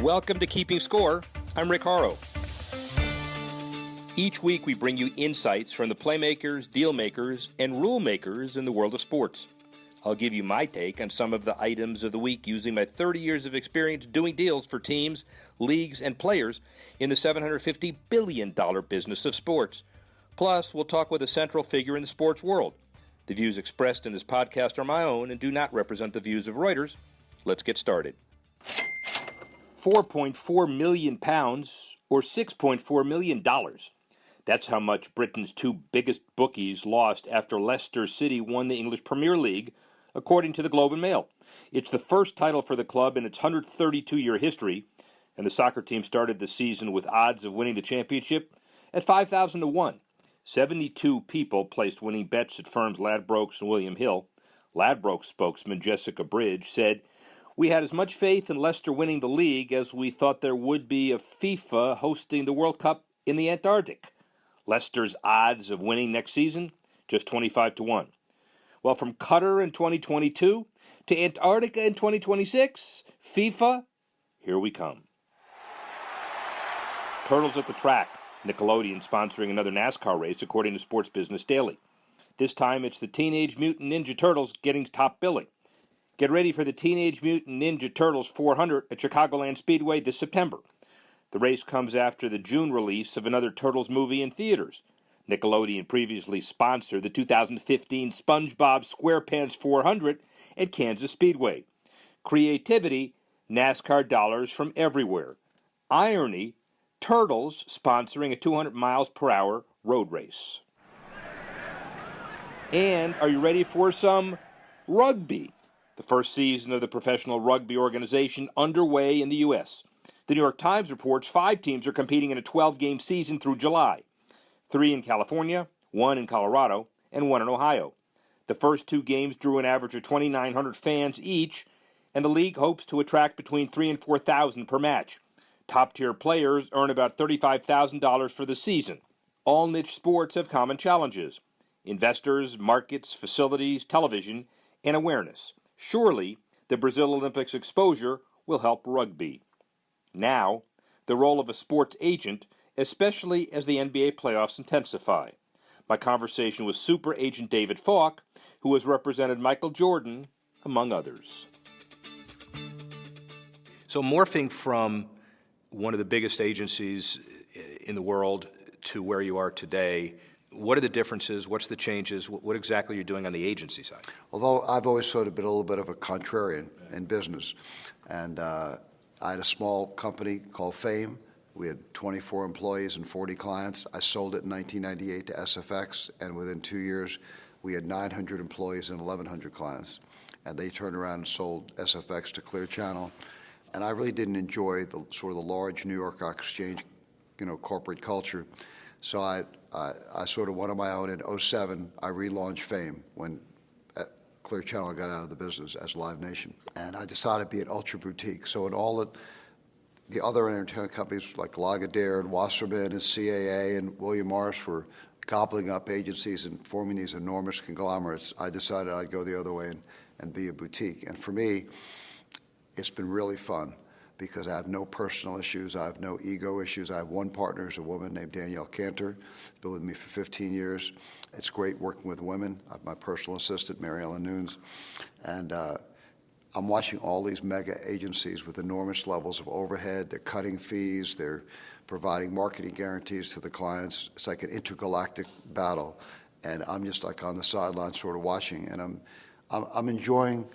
Welcome to Keeping Score. I'm Rick Horrow. Each week we bring you insights from the playmakers, deal makers, and rule makers in the world of sports. I'll give you my take on some of the items of the week using my 30 years of experience doing deals for teams, leagues, and players in the $750 billion business of sports. Plus, we'll talk with a central figure in the sports world. The views expressed in this podcast are my own and do not represent the views of Reuters. Let's get started. £4.4 million, or $6.4 million. That's how much Britain's two biggest bookies lost after Leicester City won the English Premier League, according to the Globe and Mail. It's the first title for the club in its 132-year history, and the soccer team started the season with odds of winning the championship at 5,000 to 1. 72 people placed winning bets at firms Ladbrokes and William Hill. Ladbrokes spokesman Jessica Bridge said, "We had as much faith in Leicester winning the league as we thought there would be of FIFA hosting the World Cup in the Antarctic. Leicester's odds of winning next season, just 25 to 1. Well, from Qatar in 2022 to Antarctica in 2026, FIFA, here we come." Turtles at the track. Nickelodeon sponsoring another NASCAR race, according to Sports Business Daily. This time it's the Teenage Mutant Ninja Turtles getting top billing. Get ready for the Teenage Mutant Ninja Turtles 400 at Chicagoland Speedway this September. The race comes after the June release of another Turtles movie in theaters. Nickelodeon previously sponsored the 2015 SpongeBob SquarePants 400 at Kansas Speedway. Creativity, NASCAR dollars from everywhere. Irony, Turtles sponsoring a 200 miles per hour road race. And are you ready for some rugby? The first season of the professional rugby organization underway in the U.S. The New York Times reports 5 teams are competing in a 12-game season through July. 3 in California, 1 in Colorado, and 1 in Ohio. The first 2 games drew an average of 2,900 fans each, and the league hopes to attract between 3,000 and 4,000 per match. Top-tier players earn about $35,000 for the season. All niche sports have common challenges: investors, markets, facilities, television, and awareness. Surely, the Brazil Olympics exposure will help rugby. Now, the role of a sports agent, especially as the NBA playoffs intensify. My conversation with super agent David Falk, who has represented Michael Jordan, among others. So morphing from one of the biggest agencies in the world to where you are today, what are the differences? What's the changes? What exactly are you doing on the agency side? Although I've always sort of been a little bit of a contrarian in business. And I had a small company called Fame. We had 24 employees and 40 clients. I sold it in 1998 to SFX, and within 2 years, we had 900 employees and 1,100 clients. And they turned around and sold SFX to Clear Channel. And I really didn't enjoy the sort of the large New York Exchange, corporate culture. So I sort of went on my own. In '07, I relaunched Fame when Clear Channel got out of the business as Live Nation. And I decided to be an ultra boutique. So in all the other entertainment companies like Lagardère and Wasserman and CAA and William Morris were gobbling up agencies and forming these enormous conglomerates, I decided I'd go the other way and be a boutique. And for me, it's been really fun because I have no personal issues. I have no ego issues. I have one partner who's a woman named Danielle Cantor. She's been with me for 15 years. It's great working with women. I have my personal assistant, Mary Ellen Nunes. And I'm watching all these mega agencies with enormous levels of overhead. They're cutting fees. They're providing marketing guarantees to the clients. It's like an intergalactic battle. And I'm just like on the sidelines sort of watching. And I'm enjoying,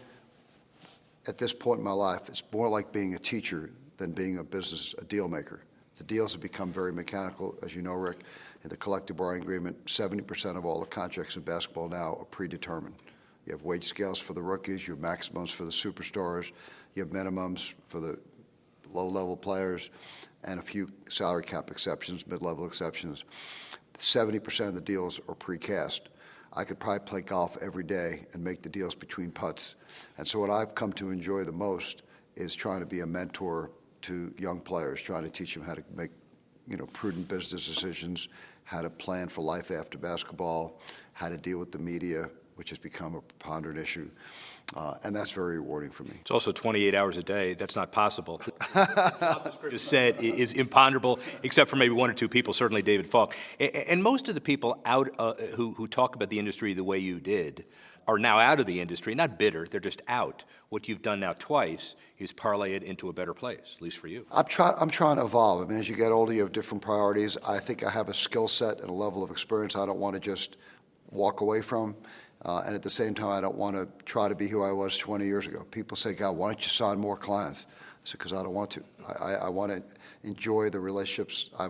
at this point in my life, it's more like being a teacher than being a deal maker. The deals have become very mechanical, as you know, Rick. In the collective bargaining agreement, 70% of all the contracts in basketball now are predetermined. You have wage scales for the rookies, you have maximums for the superstars, you have minimums for the low-level players, and a few salary cap exceptions, mid-level exceptions. 70% of the deals are precast. I could probably play golf every day and make the deals between putts. And so what I've come to enjoy the most is trying to be a mentor to young players, trying to teach them how to make, prudent business decisions, how to plan for life after basketball, how to deal with the media, which has become a preponderant issue. And that's very rewarding for me. It's also 28 hours a day. That's not possible. Just said is imponderable, except for maybe one or two people, certainly David Falk. And most of the people out who talk about the industry the way you did are now out of the industry, not bitter, they're just out. What you've done now twice is parlay it into a better place, at least for you. I'm trying to evolve. I mean, as you get older, you have different priorities. I think I have a skill set and a level of experience I don't want to just walk away from. And at the same time, I don't want to try to be who I was 20 years ago. People say, God, why don't you sign more clients? I said, because I don't want to. I want to enjoy the relationships. I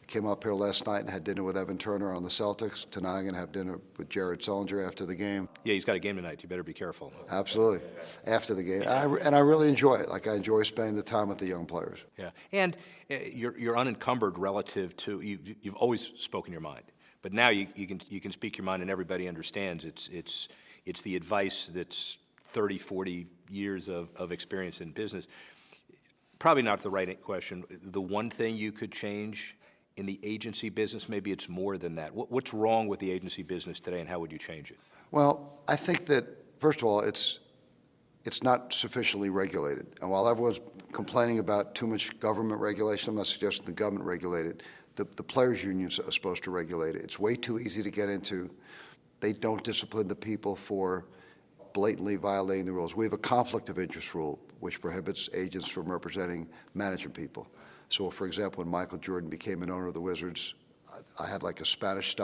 came up here last night and had dinner with Evan Turner on the Celtics. Tonight I'm going to have dinner with Jared Sullinger after the game. Yeah, he's got a game tonight. You better be careful. Absolutely. After the game. And I really enjoy it. Like, I enjoy spending the time with the young players. Yeah. And you're unencumbered relative to, you've always spoken your mind. But now you can speak your mind and everybody understands it's the advice that's 30, 40 years of experience in business. Probably not the right question. The one thing you could change in the agency business, maybe it's more than that. What's wrong with the agency business today and how would you change it? Well, I think that, first of all, it's not sufficiently regulated. And while everyone's complaining about too much government regulation, I'm not suggesting the government regulate it. The players' unions are supposed to regulate it. It's way too easy to get into. They don't discipline the people for blatantly violating the rules. We have a conflict of interest rule, which prohibits agents from representing management people. So, for example, when Michael Jordan became an owner of the Wizards, I had like a Spanish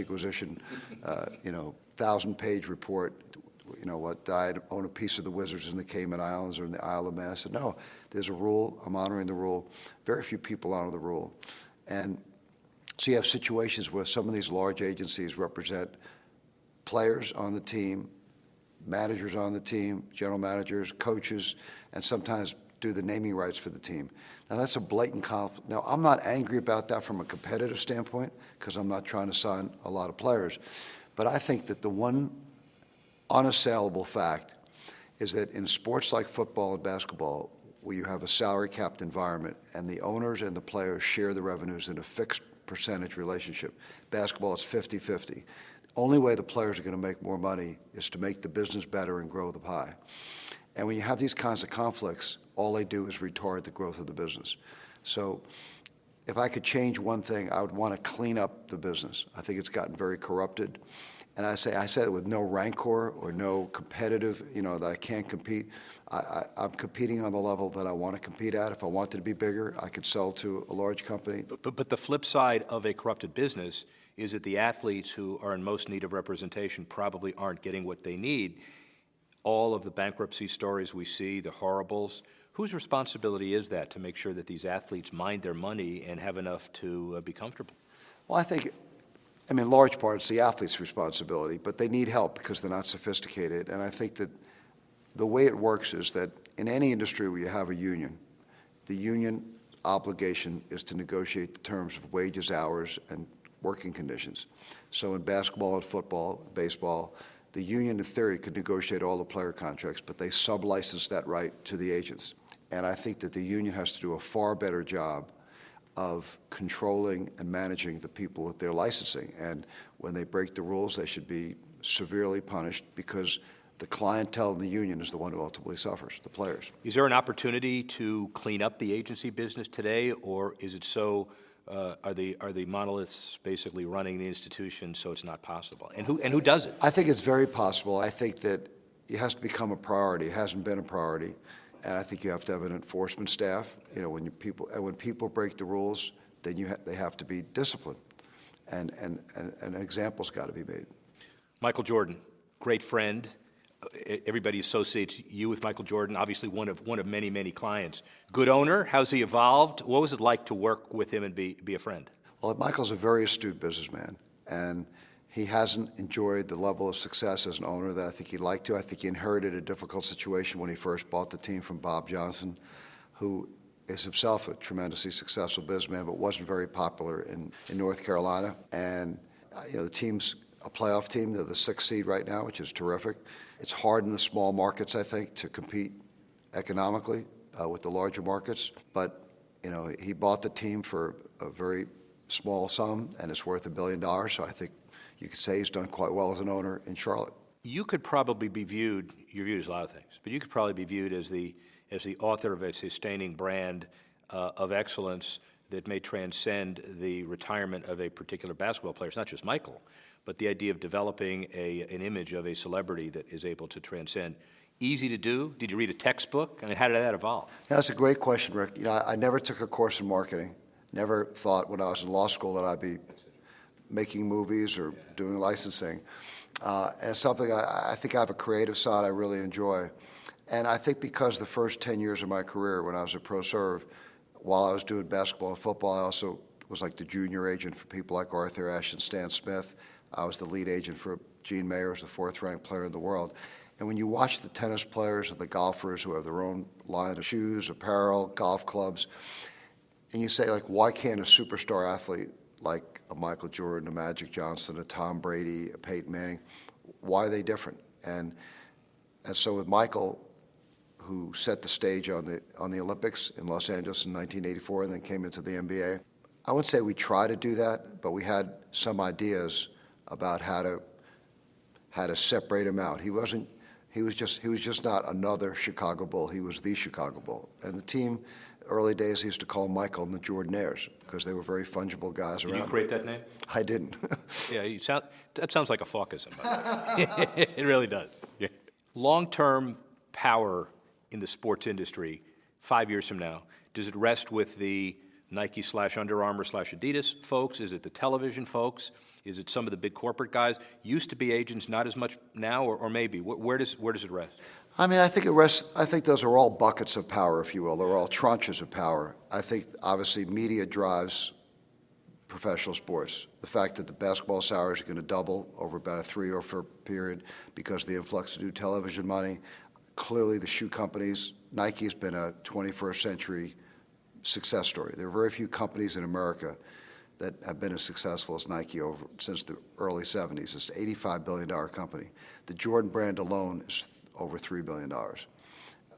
Inquisition, 1,000-page report. What I'd own a piece of the Wizards in the Cayman Islands or in the Isle of Man. I said, no, there's a rule. I'm honoring the rule. Very few people honor the rule. And so you have situations where some of these large agencies represent players on the team, managers on the team, general managers, coaches, and sometimes do the naming rights for the team. Now, that's a blatant conflict. Now, I'm not angry about that from a competitive standpoint because I'm not trying to sign a lot of players. But I think that the one unassailable fact is that in sports like football and basketball, where you have a salary capped environment and the owners and the players share the revenues in a fixed percentage relationship. Basketball, it's 50-50. The only way the players are going to make more money is to make the business better and grow the pie. And when you have these kinds of conflicts, all they do is retard the growth of the business. So if I could change one thing, I would want to clean up the business. I think it's gotten very corrupted. And I say it with no rancor or no competitive, that I can't compete. I'm competing on the level that I want to compete at. If I wanted to be bigger, I could sell to a large company. But the flip side of a corrupted business is that the athletes who are in most need of representation probably aren't getting what they need. All of the bankruptcy stories we see, the horribles, whose responsibility is that to make sure that these athletes mind their money and have enough to be comfortable? Well, I think, in large part, it's the athlete's responsibility, but they need help because they're not sophisticated. And I think that the way it works is that in any industry where you have a union, the union obligation is to negotiate the terms of wages, hours, and working conditions. So in basketball and football, baseball, the union in theory could negotiate all the player contracts, but they sub-license that right to the agents. And I think that the union has to do a far better job of controlling and managing the people that they're licensing. And when they break the rules, they should be severely punished because the clientele in the union is the one who ultimately suffers, the players. Is there an opportunity to clean up the agency business today, or is it so, are the monoliths basically running the institution so it's not possible? And who does it? I think it's very possible. I think that it has to become a priority. It hasn't been a priority. And I think you have to have an enforcement staff. When people break the rules, then they have to be disciplined. And an example's got to be made. Michael Jordan, great friend. Everybody associates you with Michael Jordan, obviously one of many, many clients. Good owner, how's he evolved? What was it like to work with him and be a friend? Well, Michael's a very astute businessman, and he hasn't enjoyed the level of success as an owner that I think he'd like to. I think he inherited a difficult situation when he first bought the team from Bob Johnson, who is himself a tremendously successful businessman, but wasn't very popular in North Carolina. And the team's a playoff team. They're the 6th seed right now, which is terrific. It's hard in the small markets, I think, to compete economically with the larger markets. But, he bought the team for a very small sum, and it's worth $1 billion. So I think you could say he's done quite well as an owner in Charlotte. You could probably be viewed, you're viewed as a lot of things, but you could probably be viewed as the author of a sustaining brand of excellence that may transcend the retirement of a particular basketball player. It's not just Michael, but the idea of developing an image of a celebrity that is able to transcend. Easy to do? Did you read a textbook? I mean, how did that evolve? Yeah, that's a great question, Rick. I never took a course in marketing. Never thought when I was in law school that I'd be making movies or doing licensing. And it's something I think I have a creative side I really enjoy. And I think because the first 10 years of my career when I was at ProServe, while I was doing basketball and football, I also was like the junior agent for people like Arthur Ashe and Stan Smith. I was the lead agent for Gene Mayers, the fourth-ranked player in the world. And when you watch the tennis players and the golfers who have their own line of shoes, apparel, golf clubs, and you say, like, why can't a superstar athlete like a Michael Jordan, a Magic Johnson, a Tom Brady, a Peyton Manning, why are they different? And so with Michael, who set the stage on the Olympics in Los Angeles in 1984 and then came into the NBA, I wouldn't say we tried to do that, but we had some ideas about how to separate him out. He was just not another Chicago Bull. He was the Chicago Bull. And the team, early days, he used to call Michael and the Jordanaires because they were very fungible guys around. Did you create that name? I didn't. Yeah, that sounds like a Falkism. It really does. Yeah. Long-term power in the sports industry, 5 years from now, does it rest with the Nike/Under Armour/Adidas folks? Is it the television folks? Is it some of the big corporate guys? Used to be agents, not as much now, or maybe. Where does it rest? I mean, I think those are all buckets of power, if you will. They're all tranches of power. I think, obviously, media drives professional sports. The fact that the basketball salaries are going to double over about a 3 or 4 period because of the influx of new television money. Clearly, the shoe companies, Nike has been a 21st century success story. There are very few companies in America that have been as successful as Nike since the early 70s. It's an $85 billion company. The Jordan brand alone is over $3 billion,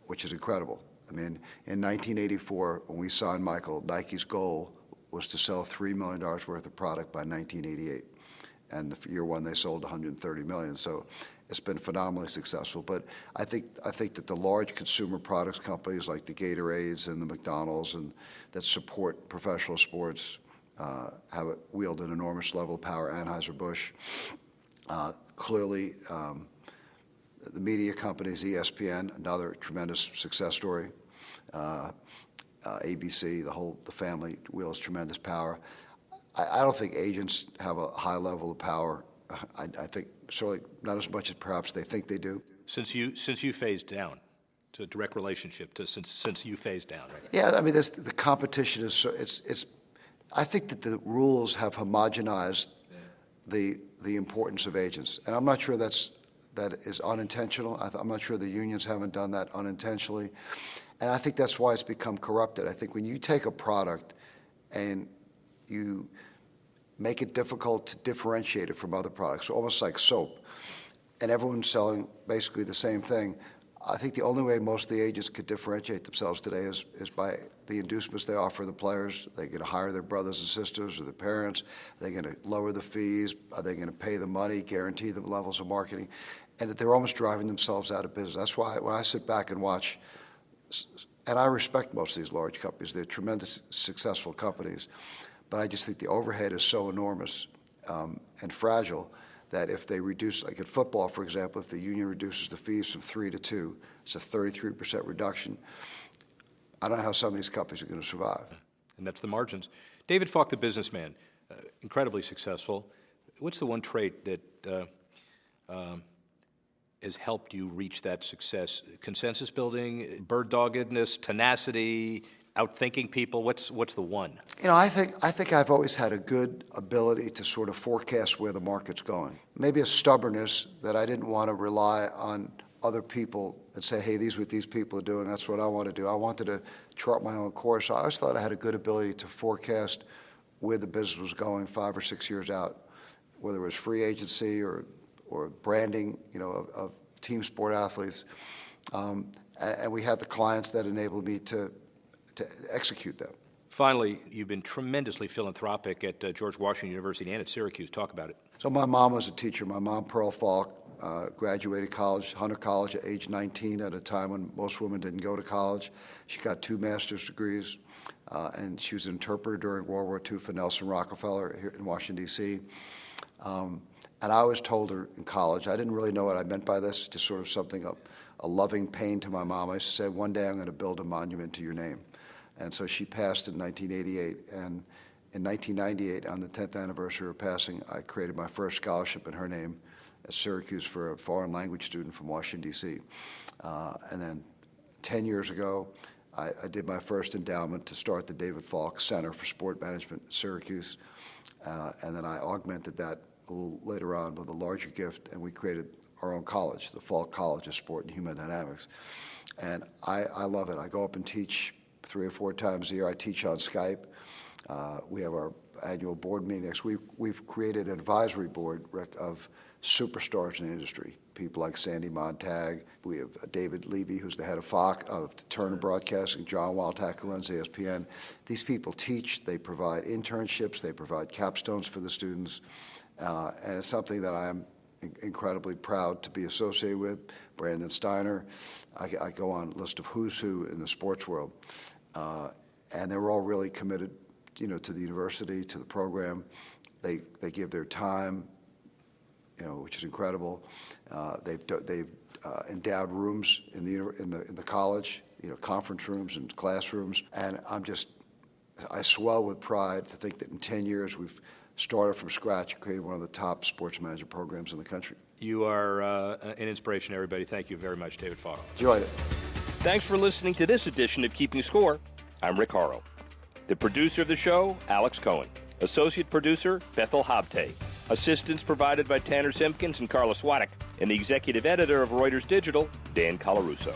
which is incredible. I mean, in 1984, when we signed Michael, Nike's goal was to sell $3 million worth of product by 1988. And for year one, they sold $130 million. So it's been phenomenally successful. But I think that the large consumer products companies like the Gatorades and the McDonald's and that support professional sports have wielded an enormous level of power. Anheuser-Busch, clearly, the media companies, ESPN, another tremendous success story. ABC, the family wields tremendous power. I don't think agents have a high level of power. I think certainly not as much as perhaps they think they do. Since you phased down, it's a direct relationship to since you phased down, right? Yeah, I mean, the competition is so it's. I think that the rules have homogenized the importance of agents, and I'm not sure that is unintentional. I'm not sure the unions haven't done that unintentionally, and I think that's why it's become corrupted. I think when you take a product and you make it difficult to differentiate it from other products, almost like soap, and everyone's selling basically the same thing. I think the only way most of the agents could differentiate themselves today is by the inducements they offer the players. They're going to hire their brothers and sisters or their parents. They're going to lower the fees. Are they going to pay the money, guarantee the levels of marketing? And that they're almost driving themselves out of business. That's why when I sit back and watch, and I respect most of these large companies. They're tremendous, successful companies. But I just think the overhead is so enormous and fragile that if they reduce, like in football, for example, if the union reduces the fees from 3 to 2, it's a 33% reduction. I don't know how some of these companies are going to survive. And that's the margins. David Falk, the businessman, incredibly successful. What's the one trait that has helped you reach that success? Consensus building, bird doggedness, tenacity, outthinking people? What's the one? You know, I think I've always had a good ability to sort of forecast where the market's going. Maybe a stubbornness that I didn't want to rely on other people and say, hey, these are what these people are doing, that's what I want to do. I wanted to chart my own course. I always thought I had a good ability to forecast where the business was going 5 or 6 years out, whether it was free agency or branding, of team sport athletes. And we had the clients that enabled me to execute them. Finally, you've been tremendously philanthropic at George Washington University and at Syracuse. Talk about it. So my mom was a teacher. My mom, Pearl Falk, graduated college, Hunter College at age 19 at a time when most women didn't go to college. She got 2 master's degrees, and she was an interpreter during World War II for Nelson Rockefeller here in Washington, D.C. And I always told her in college, I didn't really know what I meant by this, just sort of something, a loving pain to my mom. I used to say, one day I'm going to build a monument to your name. And so she passed in 1988, and in 1998, on the 10th anniversary of her passing, I created my first scholarship in her name at Syracuse for a foreign language student from Washington, D.C. And then 10 years ago, I did my first endowment to start the David Falk Center for Sport Management at Syracuse. And then I augmented that a little later on with a larger gift, and we created our own college, the Falk College of Sport and Human Dynamics. And I love it. I go up and teach 3 or 4 times a year. I teach on Skype. We have our annual board meeting next week. We've created an advisory board of superstars in the industry, people like Sandy Montag. We have David Levy, who's the head of Fox, of Turner Broadcasting, John Waltak, who runs ESPN. These people teach, they provide internships, they provide capstones for the students, and it's something that I am incredibly proud to be associated with. Brandon Steiner, I go on a list of who's who in the sports world, and they're all really committed, to the university, to the program. They give their time, which is incredible. They've endowed rooms in the college, conference rooms and classrooms, and I swell with pride to think that in 10 years we've started from scratch and created one of the top sports management programs in the country. You are an inspiration, everybody. Thank you very much, David Falk. Enjoyed it. Thanks for listening to this edition of Keeping Score. I'm Rick Horrow. The producer of the show, Alex Cohen. Associate producer, Bethel Habte. Assistance provided by Tanner Simpkins and Carlos Waddick. And the executive editor of Reuters Digital, Dan Colarusso.